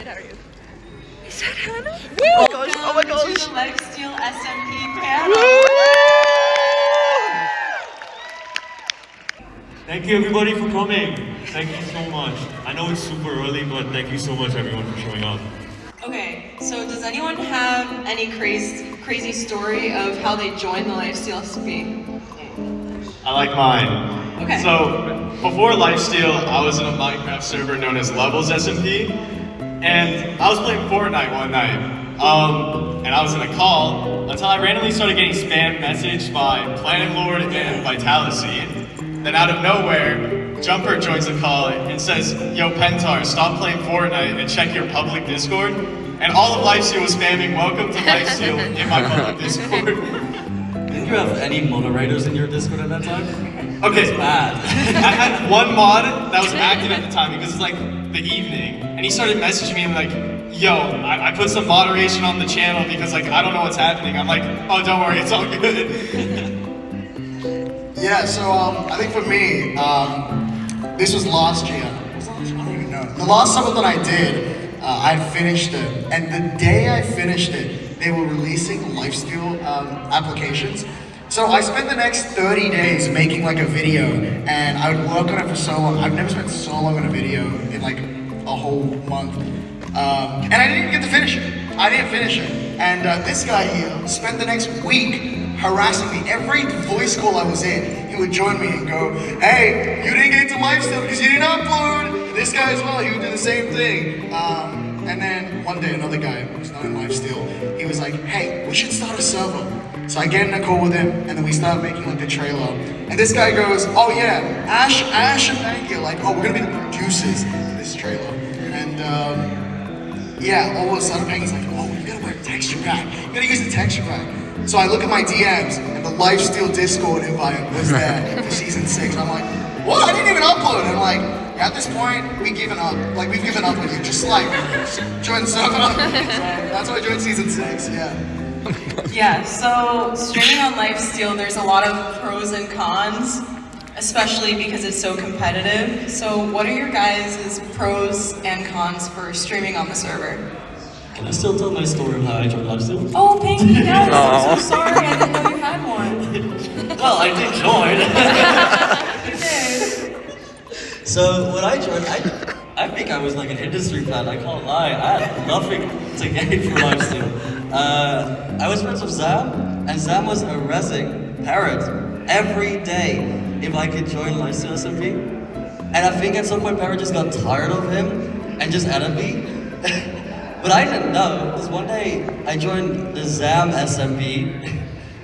excited are you? Is that Hannah? Oh my gosh, oh my gosh. To the Lifesteal SMP panel. Thank you everybody for coming. Thank you so much. I know it's super early, but thank you so much everyone for showing up. Okay, so does anyone have any crazy story of how they joined the Lifesteal SMP? I like mine. Okay. So, before Lifesteal, I was in a Minecraft server known as Levels SMP, and I was playing Fortnite one night, and I was in a call until I randomly started getting spam messaged by Planet Lord and Vitality. Then out of nowhere, Jumper joins the call and says, "Yo, Pentar, stop playing Fortnite and check your public Discord." And all of Lifesteal was spamming, "Welcome to Lifesteal" in my public Discord. Didn't you have any moderators in your Discord at that time? Okay, That's bad. I had one mod that was active at the time because it's like the evening, and he started messaging me and like, "Yo, I put some moderation on the channel because like I don't know what's happening." I'm like, "Oh, don't worry, it's all good." Yeah, so I think for me, this was last year. I don't even know. The last summit that I did, I finished it, and the day I finished it, they were releasing Lifesteal applications. So I spent the next 30 days making like a video, and I would work on it for so long. I've never spent so long on a video in like a whole month, and I didn't even get to finish it. I didn't finish it, and this guy here spent the next week harassing me. Every voice call I was in, he would join me and go, "Hey, you didn't get into Lifesteal because you didn't upload." This guy as well, he would do the same thing. And then one day, another guy who's not in Lifesteal, he was like, "Hey, we should start a server." So I get in a call with him, and then we start making like the trailer. And this guy goes, "Oh yeah, Ash and Pangi are like, oh, we're gonna be the producers for this trailer." And yeah, all of a sudden Pangi's like, "Oh, you gotta wear a texture pack. You gotta use the texture pack." So I look at my DMs, and the Lifesteal Discord invite was there for season 6. I'm like, "What? I didn't even upload." And I'm like, at this point, we've given up. Like, we've given up on you. Just like, join the server. So that's why I joined season 6, yeah. Yeah, so streaming on Lifesteal, there's a lot of pros and cons, especially because it's so competitive. So what are your guys' pros and cons for streaming on the server? Can I still tell my story of how I joined Lifesteal? Oh, Pangi, yes, I'm so sorry, I didn't know you had one. Well, I did join. You did. So when I joined, I think I was like an industry fan, I can't lie. I had nothing to gain from Lifesteal. I was friends with Zam, and Zam was harassing Parrot every day if I could join Lifesteal SMP. And I think at some point Parrot just got tired of him and just added me. But I didn't know, because one day I joined the Zam SMP,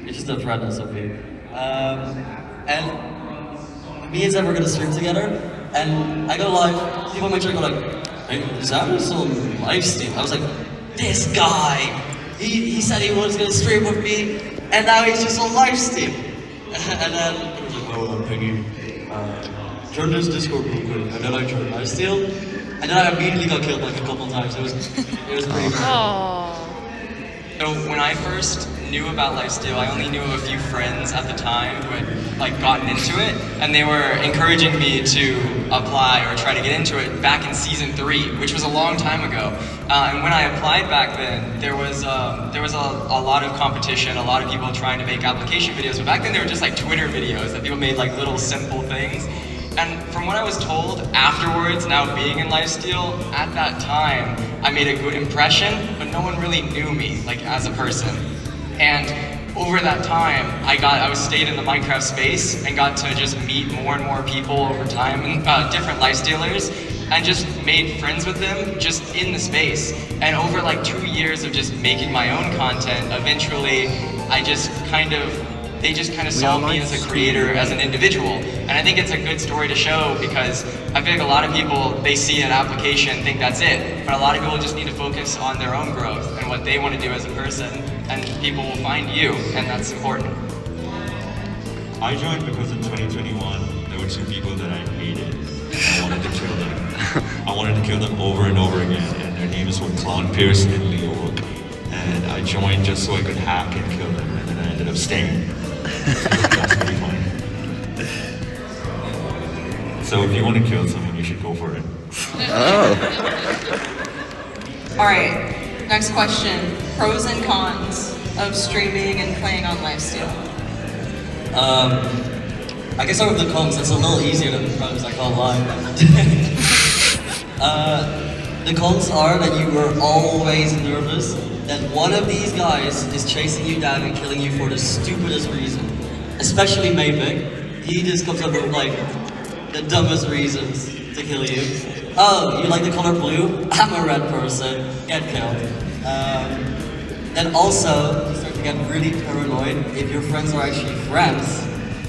it's just a friend SMP. And me and Zam were gonna stream together, and I go live, people in my chat go like, "Hey, Zam is on Lifesteal." I was like, "This guy, he said he was gonna stream with me, and now he's just on Lifesteal." And then he was like, "Oh, Peggy, join this Discord real quick." And then I joined Lifesteal, and then I immediately got killed like a couple times. It was pretty fun. So when I first knew about Lifesteal, I only knew of a few friends at the time who had like gotten into it, and they were encouraging me to apply or try to get into it back in season 3, which was a long time ago. And when I applied back then, there was a lot of competition, a lot of people trying to make application videos. But back then, they were just like Twitter videos that people made like little simple things. And from what I was told afterwards, now being in Lifesteal, at that time, I made a good impression, but no one really knew me, like, as a person. And over that time, I stayed in the Minecraft space and got to just meet more and more people over time, different Lifestealers, and just made friends with them just in the space. And over like 2 years of just making my own content, eventually, they just kind of saw me as a creator, as an individual. And I think it's a good story to show because I feel like a lot of people, they see an application, think that's it. But a lot of people just need to focus on their own growth and what they want to do as a person, and people will find you, and that's important. I joined because in 2021, there were 2 people that I hated. I wanted to kill them. I wanted to kill them over and over again, and their names were Clown Pierce and Leo. And I joined just so I could hack and kill them, and then I ended up staying. That's pretty fun. So if you want to kill someone, you should go for it. Oh. right, next question. Pros and cons of streaming and playing on Lifesteal. I can start with the cons. It's a little easier than the pros, I can't lie. The cons are that you were always nervous that one of these guys is chasing you down and killing you for the stupidest reason. Especially Mayvic. He just comes up with like the dumbest reasons to kill you. Oh, you like the color blue? I'm a red person. Get killed. Then also, you start to get really paranoid if your friends are actually friends,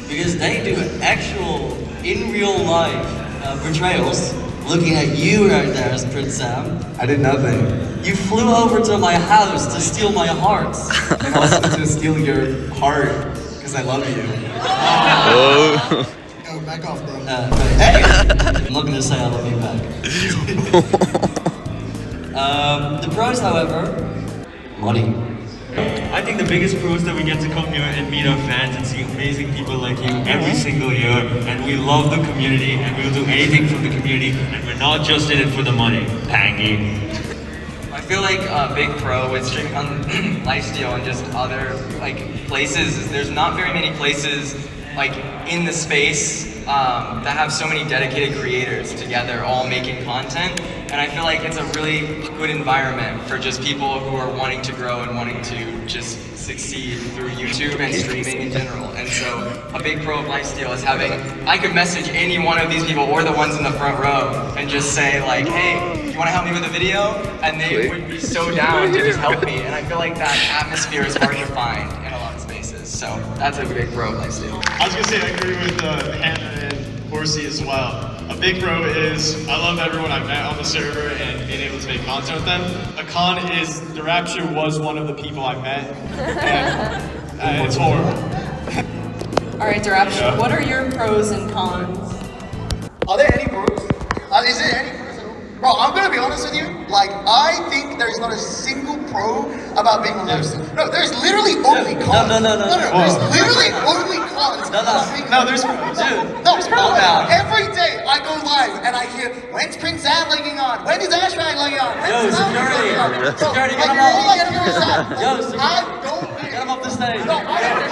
because they do actual, in real life, betrayals. Looking at you right there as princezam. I did nothing. You flew over to my house to steal my heart. And also to steal your heart, because I love you. Yo, back off, bro. Hey! I'm not gonna say I love you back. The pros, however, money. I think the biggest pro is that we get to come here and meet our fans and see amazing people like you every single year, and we love the community and we'll do anything for the community, and we're not just in it for the money. Pangi. I feel like a big pro with streaming on Lifesteal and just other like places is there's not very many places like in the space that have so many dedicated creators together all making content, and I feel like it's a really good environment for just people who are wanting to grow and wanting to just succeed through YouTube and streaming in general. And so a big pro of Lifesteal is having, I could message any one of these people or the ones in the front row and just say like, hey, you want to help me with a video? And they would be so down to just help me, and I feel like that atmosphere is hard to find in a lot of spaces. So that's a big pro of Lifesteal. I was gonna say I agree with Hannah and Horsey as well. A big pro is I love everyone I've met on the server and being able to make content with them. A con is derapchu was one of the people I met, and it's horrible. All right, derapchu, what are your pros and cons? Are there any pros? Is there any pros at all? Bro, I'm gonna be honest with you. Like, I think there is not a single pro about being on Lifesteal. No, there's literally only cons. No. There's literally only cons. No, there's pros. No, every day I go live and I hear, when's princezam logging on? When is ashswag logging on? When's security. Security, get him all I off. hear is that. Yo, security. I don't Get him off the stage. No, I don't.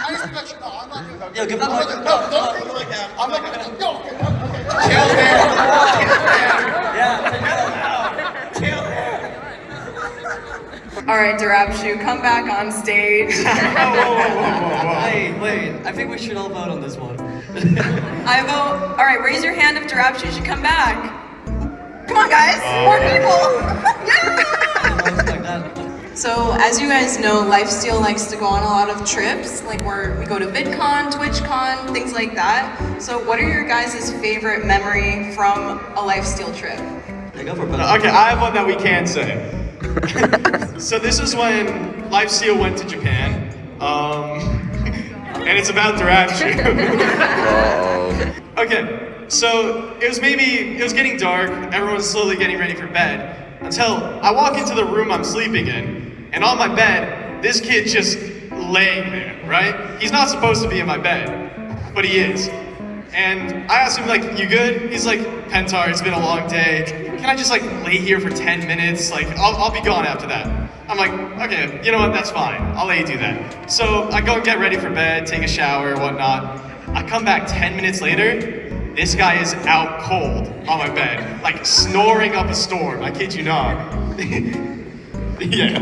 I just got you. No, I'm not doing that. Yo, give that No, mic. don't think like that. I'm not gonna. No. Chill there. Yeah, chill there. All right, derapchu, come back on stage. Wait. I think we should all vote on this one. I vote. All right, raise your hand if derapchu should come back. Come on, guys, more people. Yeah. So, as you guys know, Lifesteal likes to go on a lot of trips, like we go to VidCon, Twitchcon, things like that. So, what are your guys' favorite memory from a Lifesteal trip? Yeah, go for it. Okay, I have one that we can say. So this is when Lifesteal went to Japan, and it's about derapchu. Okay, so it was getting dark, everyone's slowly getting ready for bed, until I walk into the room I'm sleeping in, and on my bed, this kid just laying there, right? He's not supposed to be in my bed, but he is. And I asked him, like, you good? He's like, pentar, it's been a long day. Can I just like lay here for 10 minutes? Like, I'll be gone after that. I'm like, okay, you know what, that's fine. I'll let you do that. So I go and get ready for bed, take a shower, whatnot. I come back 10 minutes later, this guy is out cold on my bed, like snoring up a storm, I kid you not. Yeah.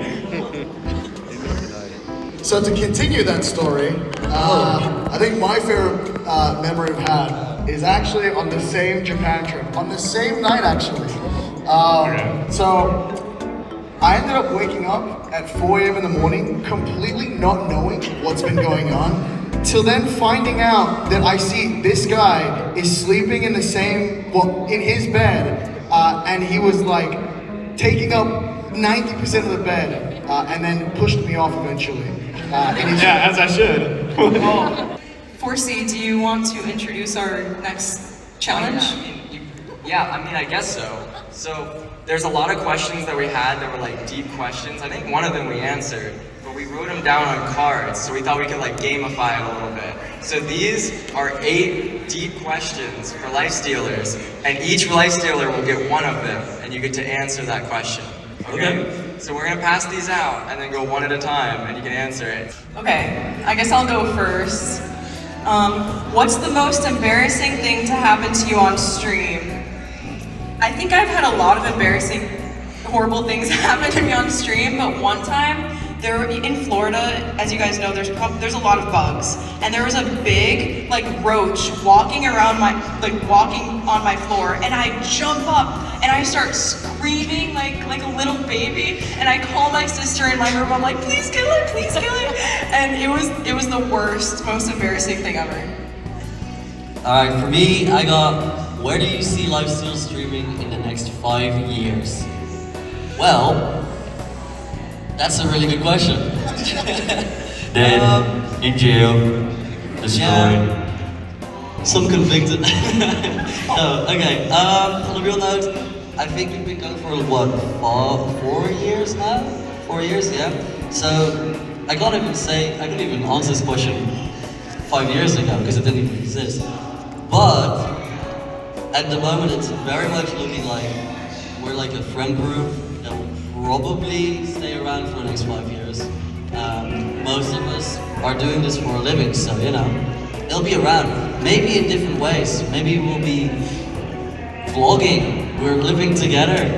So to continue that story, I think my favorite memory I've had is actually on the same Japan trip, on the same night actually. So I ended up waking up at 4 a.m. in the morning, completely not knowing what's been going on, till then finding out that I see this guy is sleeping in the same, in his bed, and he was like taking up 90% of the bed, and then pushed me off eventually. Yeah, as I should. Forsey, do you want to introduce our next challenge? I guess so. So there's a lot of questions that we had that were like deep questions. I think one of them we answered, but we wrote them down on cards, so we thought we could like gamify it a little bit. So these are 8 deep questions for Lifestealers, and each Lifestealer will get one of them, and you get to answer that question. Okay? So we're gonna pass these out, and then go one at a time, and you can answer it. Okay, I guess I'll go first. What's the most embarrassing thing to happen to you on stream? I think I've had a lot of embarrassing, horrible things happen to me on stream, but one time, in Florida, as you guys know, there's a lot of bugs, and there was a big like roach walking around walking on my floor, and I jump up and I start screaming like a little baby, and I call my sister in my room. I'm like, please kill him, please kill him, and it was the worst, most embarrassing thing ever. All right, for me, I got, where do you see Lifesteal streaming in the next 5 years? Well, that's a really good question. Dead, in jail, destroyed. Some convicted. No, okay. On a real note, I think we've been going for what, 4 years now? 4 years, yeah. So I can't even answer this question 5 years ago because it didn't even exist. But at the moment, it's very much looking like we're like a friend group that will probably stay around for the next 5 years. Most of us are doing this for a living, so you know, it'll be around. Maybe in different ways. Maybe we'll be vlogging. We're living together.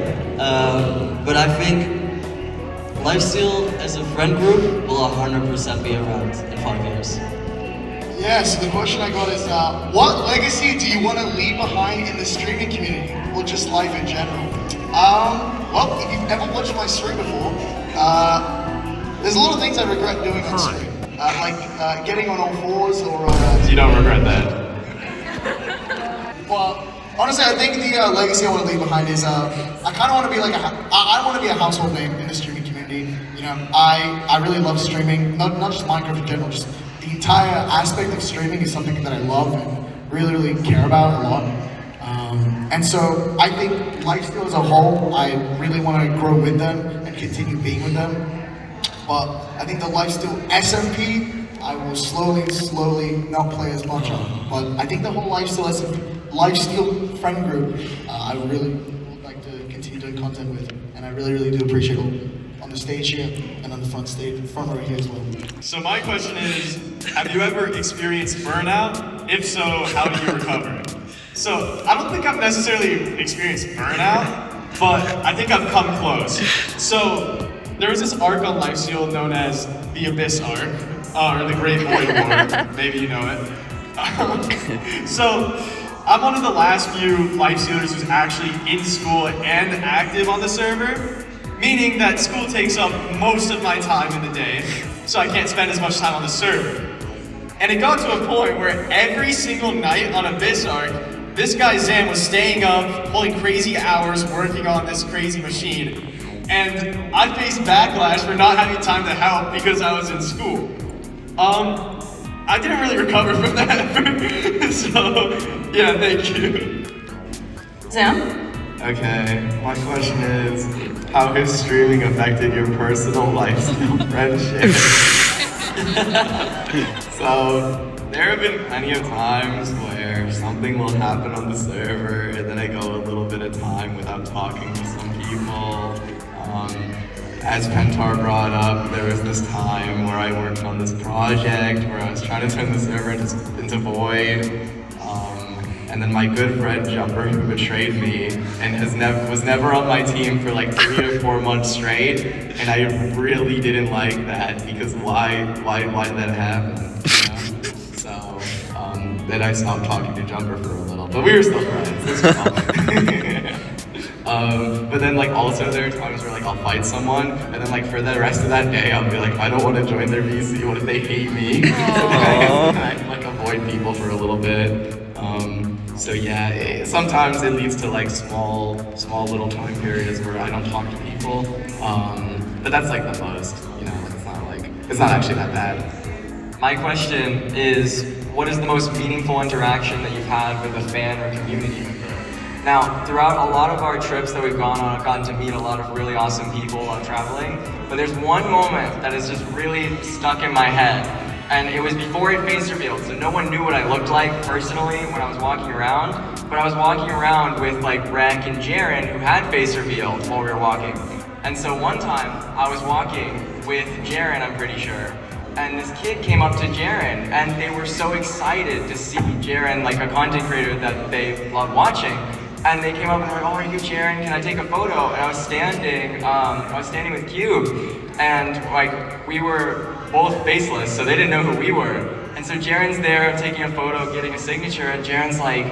But I think Lifesteal as a friend group will 100% be around in 5 years. Yeah, so the question I got is, what legacy do you want to leave behind in the streaming community, or just life in general? Well, if you've ever watched my stream before, there's a lot of things I regret doing on stream. Like getting on all fours or... You don't regret that? Well, honestly, I think the legacy I want to leave behind is, I kind of want to be like I want to be a household name in the streaming community. You know, I really love streaming, not just Minecraft in general, just the entire aspect of streaming is something that I love and really care about a lot. And so I think Lifesteal as a whole, I really want to grow with them and continue being with them. But I think the Lifesteal SMP, I will slowly not play as much on. But I think the whole Lifesteal friend group, I really would like to continue doing content with. And I really do appreciate it on the stage here and on the front row here as well. So my question is, have you ever experienced burnout? If so, how do you recover? So I don't think I've necessarily experienced burnout, but I think I've come close. So there was this arc on Lifesteal known as the Abyss arc, or the Great Void War, maybe you know it. So I'm one of the last few Lifestealers who's actually in school and active on the server, meaning that school takes up most of my time in the day, so I can't spend as much time on the server. And it got to a point where every single night on Abyss arc, this guy Zam was staying up, pulling crazy hours, working on this crazy machine. And I faced backlash for not having time to help because I was in school. I didn't really recover from that. So, yeah, thank you. Zam? Okay, my question is, how has streaming affected your personal Lifesteal friendship? So, there have been plenty of times where something will happen on the server and then I go a little bit of time without talking to some people. As Pentar brought up, there was this time where I worked on this project where I was trying to turn the server into void. And then my good friend Jumper, who betrayed me and was never on my team for like 3 or 4 months straight, and I really didn't like that because why did that happen? You know? So then I stopped talking to Jumper for a little, but we were still friends. It was fun. But then like also there are times where like I'll fight someone and then like for the rest of that day I'll be like, I don't want to join their VC, what if they hate me? So then I like avoid people for a little bit. So yeah, sometimes it leads to like small little time periods where I don't talk to people. But that's like the most, you know, it's not actually that bad. My question is, what is the most meaningful interaction that you've had with a fan or community member? Now, throughout a lot of our trips that we've gone on, I've gotten to meet a lot of really awesome people while traveling, but there's one moment that is just really stuck in my head, and it was before it face revealed, so no one knew what I looked like personally when I was walking around, but I was walking around with like Rek and Jaren, who had face revealed while we were walking. And so one time, I was walking with Jaren, I'm pretty sure, and this kid came up to Jaren, and they were so excited to see Jaren, like a content creator that they love watching. And they came up and were like, "Oh, are you Jaren? Can I take a photo?" And I was standing with Cube, and like we were both faceless, so they didn't know who we were. And so Jaren's there taking a photo, getting a signature, and Jaren's like,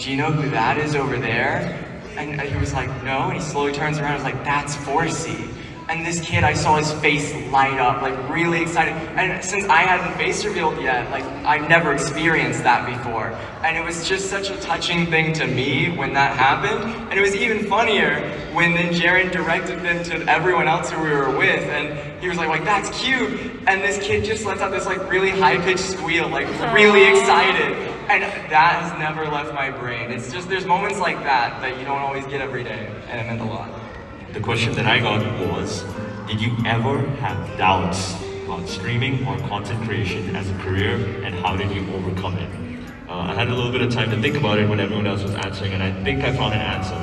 "Do you know who that is over there?" And he was like, "No," and he slowly turns around and was like, "That's 4C." And this kid, I saw his face light up, like really excited. And since I hadn't face revealed yet, like I'd never experienced that before. And it was just such a touching thing to me when that happened. And it was even funnier when then Jaren directed them to everyone else who we were with. And he was like, "That's cute." And this kid just lets out this like really high-pitched squeal, like really excited. And that has never left my brain. It's just, there's moments like that that you don't always get every day. And it meant a lot. The question that I got was, did you ever have doubts about streaming or content creation as a career, and how did you overcome it? I had a little bit of time to think about it when everyone else was answering, and I think I found an answer.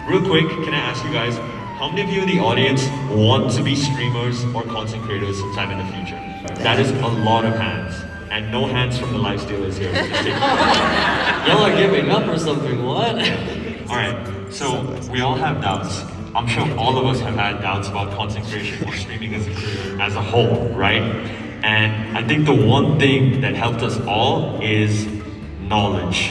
Real quick, can I ask you guys, how many of you in the audience want to be streamers or content creators sometime in the future? That is a lot of hands, and no hands from the Lifestealers here. So just take Y'all are giving up or something, what? Alright, so we all have doubts. I'm sure all of us have had doubts about content creation or streaming as a career as a whole, right? And I think the one thing that helped us all is knowledge.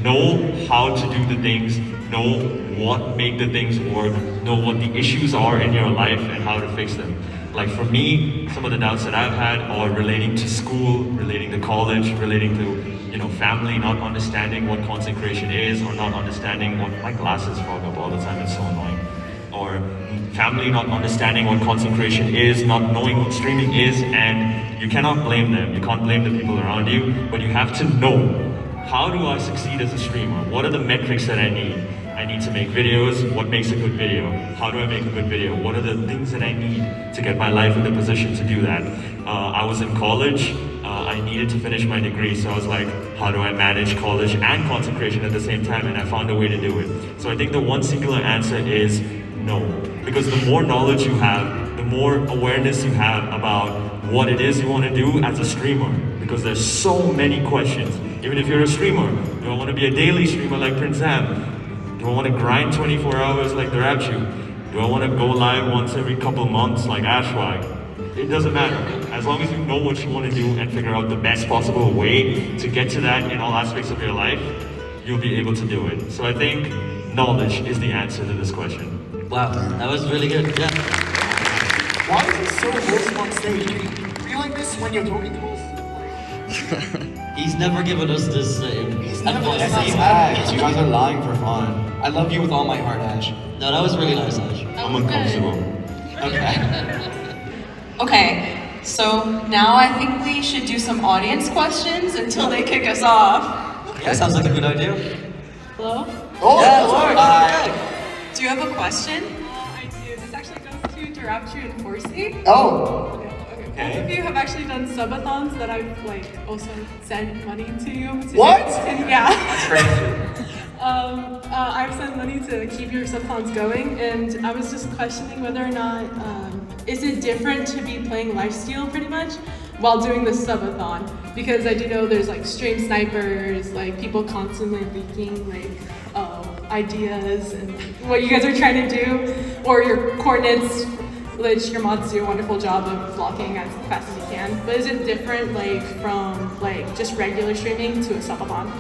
Know how to do the things, know what make the things work, know what the issues are in your life and how to fix them. Like for me, some of the doubts that I've had are relating to school, relating to college, relating to family, not understanding what content creation is, or not understanding what, my glasses fog up all the time, it's so annoying. Or family not understanding what content creation is, not knowing what streaming is, and you cannot blame them. You can't blame the people around you, but you have to know, how do I succeed as a streamer? What are the metrics that I need? I need to make videos. What makes a good video? How do I make a good video? What are the things that I need to get my life in the position to do that? I was in college. I needed to finish my degree, so I was like, how do I manage college and content creation at the same time? And I found a way to do it. So I think the one singular answer is no. Because the more knowledge you have, the more awareness you have about what it is you want to do as a streamer. Because there's so many questions. Even if you're a streamer, do I want to be a daily streamer like princezam? Do I want to grind 24 hours like derapchu? Do I want to go live once every couple months like ashswag? It doesn't matter. As long as you know what you want to do and figure out the best possible way to get to that in all aspects of your life, you'll be able to do it. So I think knowledge is the answer to this question. Wow, that was really good, yeah. Why is he so wholesome on stage? Do you feel like this when you're talking to us? He's never given us this advice. Yes, he has. You guys are lying for fun. I love you with all my heart, Ash. No, that was really nice, Ash. I'm uncomfortable. Okay. Okay, so now I think we should do some audience questions until they kick us off. Yeah, sounds like a good idea. Hello? Oh, Yeah, Laura, Do you have a question? I do. This actually goes to derapchu and 4C. Oh. Okay. Both of you have actually done subathons that I've also sent money to you. What? Yeah. That's crazy. I've sent money to keep your subathons going, and I was just questioning whether or not is it different to be playing Lifesteal pretty much while doing the subathon? Because I do know there's stream snipers, people constantly leaking ideas and what you guys are trying to do, or your coordinates, which your mods do a wonderful job of blocking as fast as you can. But is it different from just regular streaming to a subathon?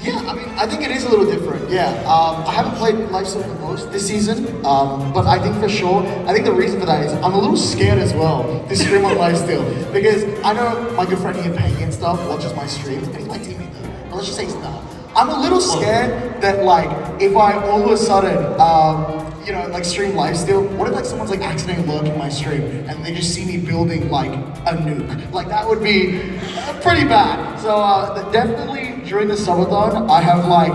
Yeah, I think it is a little different, yeah. I haven't played Lifesteal the most this season, but I think for sure, I think the reason for that is I'm a little scared as well to stream on Lifesteal, because I know my good friend Ian Pangi and stuff watches my streams, and he's my teammate though, but let's just say he's not. I'm a little scared that if I all of a sudden, stream Lifesteal, what if someone's accidentally lurking my stream and they just see me building a nuke? That would be pretty bad. So definitely during the subathon, I have like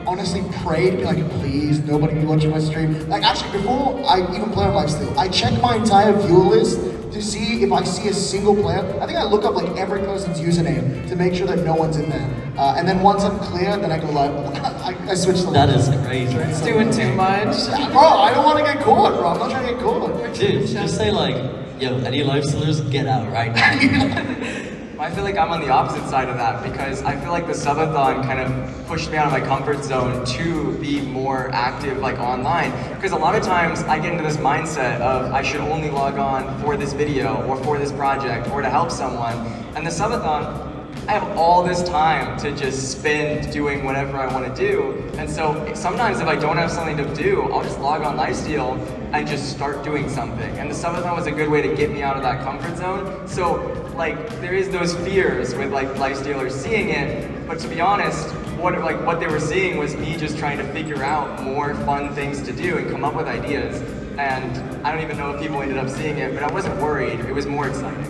honestly prayed, be like, please, nobody be watching my stream. Like actually, before I even play on Lifesteal, I check my entire viewer list to see if I see a single player. I think I look up like every person's username to make sure that no one's in there. And then once I'm clear, then I go live. I switch to That is crazy. It's doing too much. Bro, I don't want to get caught, bro. I'm not trying to get caught. Dude, just say like, yo, any Lifestealers, get out right now. I feel like I'm on the opposite side of that because I feel like the subathon kind of pushed me out of my comfort zone to be more active like online. Because a lot of times I get into this mindset of I should only log on for this video or for this project or to help someone. And the subathon, I have all this time to just spend doing whatever I want to do. And so sometimes if I don't have something to do, I'll just log on Lifesteal and just start doing something. And the subathon was a good way to get me out of that comfort zone. So like there is those fears with like Lifestealers seeing it, but to be honest, what they were seeing was me just trying to figure out more fun things to do and come up with ideas. And I don't even know if people ended up seeing it, but I wasn't worried. It was more exciting.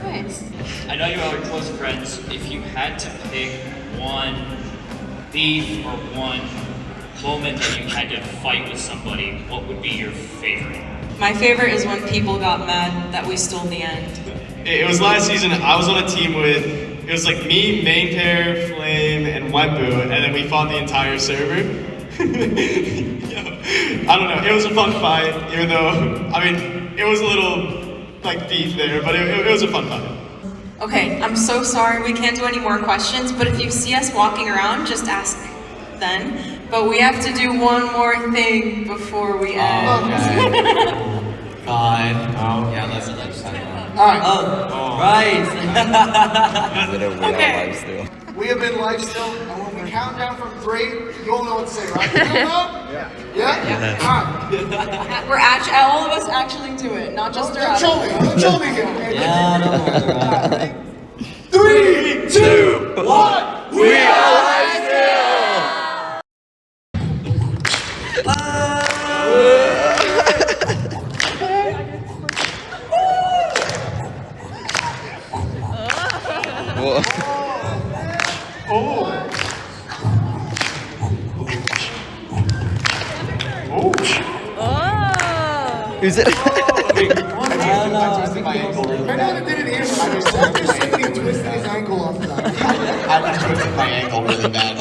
Nice. I know you all are close friends. If you had to pick one beef or one moment that you had to fight with somebody, what would be your favorite? My favorite is when people got mad that we stole the end. It was last season. I was on a team with, it was like me, Main Pair, Flame, and Wembu, and then we fought the entire server. I don't know, it was a fun fight, even though, I mean, it was a little like beef there, but it was a fun fight. Okay, I'm so sorry we can't do any more questions, but if you see us walking around, just ask then. But we have to do one more thing before we end. Okay. Fine. Oh. Yeah, let's Alright. Oh, right. Okay. We have been Lifesteal, and when we count down from 3, you all know what to say, right? Yeah? Yeah? Alright. We're all of us actually do it, not just Don't show me. Don't show me again. Okay? Yeah, don't worry. 3, 2, 1. We are Lifesteal! Is it? I twisted my ankle really bad. I did it here, but I just twisted his ankle off the I just twisted my ankle really bad.